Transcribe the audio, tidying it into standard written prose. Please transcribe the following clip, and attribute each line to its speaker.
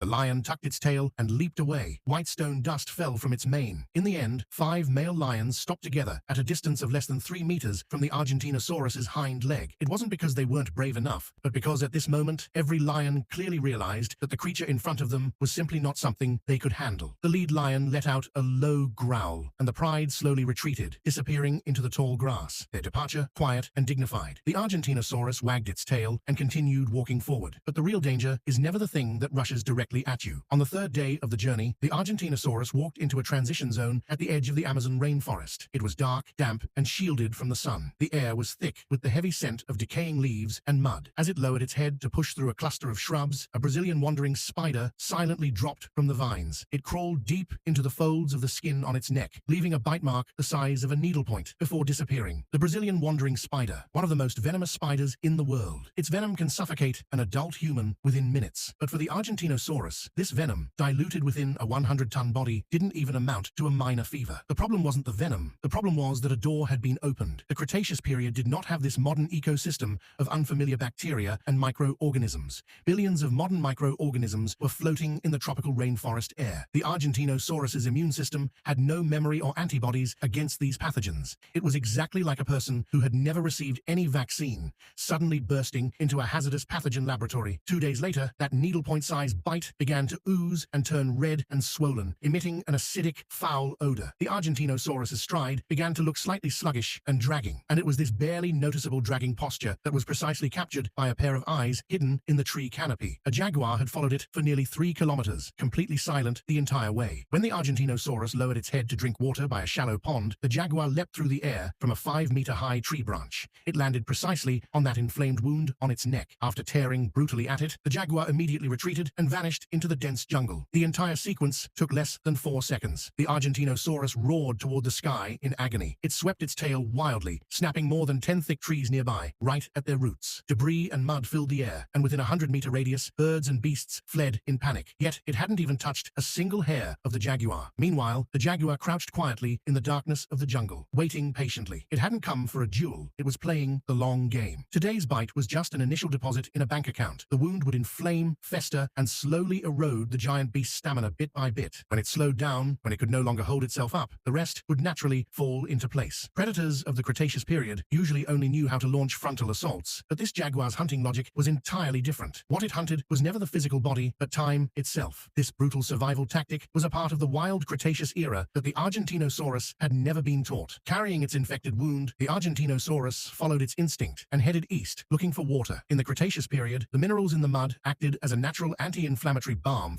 Speaker 1: The lion tucked its tail and leaped away. White stone dust fell from its mane. In the end, 5 male lions stopped together at a distance of less than 3 meters from the Argentinosaurus's hind leg. It wasn't because they weren't brave enough, but because at this moment, every lion clearly realized that the creature in front of them was simply not something they could handle. The lead lion let out a low growl, and the pride slowly retreated, disappearing into the tall grass. Their departure, quiet and dignified. The Argentinosaurus wagged its tail and continued walking forward. But the real danger is never the thing that rushes directly at you. On the 3rd day of the journey, the Argentinosaurus walked into a transition zone at the edge of the Amazon rainforest. It was dark, damp, and shielded from the sun. The air was thick with the heavy scent of decaying leaves and mud. As it lowered its head to push through a cluster of shrubs, a Brazilian wandering spider silently dropped from the vines. It crawled deep into the folds of the skin on its neck, leaving a bite mark the size of a needlepoint before disappearing. The Brazilian wandering spider, one of the most venomous spiders in the world. Its venom can suffocate an adult human within minutes. But for the Argentinosaurus, this venom, diluted within a 100-ton body, didn't even amount to a minor fever. The problem wasn't the venom. The problem was that a door had been opened. The Cretaceous period did not have this modern ecosystem of unfamiliar bacteria and microorganisms. Billions of modern microorganisms were floating in the tropical rainforest air. The Argentinosaurus's immune system had no memory or antibodies against these pathogens. It was exactly like a person who had never received any vaccine, suddenly bursting into a hazardous pathogen laboratory. 2 days later, that needlepoint-sized bite began to ooze and turn red and swollen, emitting an acidic, foul odor. The Argentinosaurus's stride began to look slightly sluggish and dragging, and it was this barely noticeable dragging posture that was precisely captured by a pair of eyes hidden in the tree canopy. A jaguar had followed it for nearly 3 kilometers, completely silent the entire way. When the Argentinosaurus lowered its head to drink water by a shallow pond, the jaguar leapt through the air from a 5-meter-high tree branch. It landed precisely on that inflamed wound on its neck. After tearing brutally at it, the jaguar immediately retreated and vanished into the dense jungle. The entire sequence took less than 4 seconds. The Argentinosaurus roared toward the sky in agony. It swept its tail wildly, snapping more than 10 thick trees nearby, right at their roots. Debris and mud filled the air, and within a 100-meter radius, birds and beasts fled in panic. Yet it hadn't even touched a single hair of the jaguar. Meanwhile, the jaguar crouched quietly in the darkness of the jungle, waiting patiently. It hadn't come for a duel. It was playing the long game. Today's bite was just an initial deposit in a bank account. The wound would inflame, fester, and slowly erode the giant beast's stamina bit by bit. When it slowed down, when it could no longer hold itself up, the rest would naturally fall into place. Predators of the Cretaceous period usually only knew how to launch frontal assaults, but this jaguar's hunting logic was entirely different. What it hunted was never the physical body, but time itself. This brutal survival tactic was a part of the wild Cretaceous era that the Argentinosaurus had never been taught. Carrying its infected wound, the Argentinosaurus followed its instinct and headed east, looking for water. In the Cretaceous period, the minerals in the mud acted as a natural anti-inflammatory balm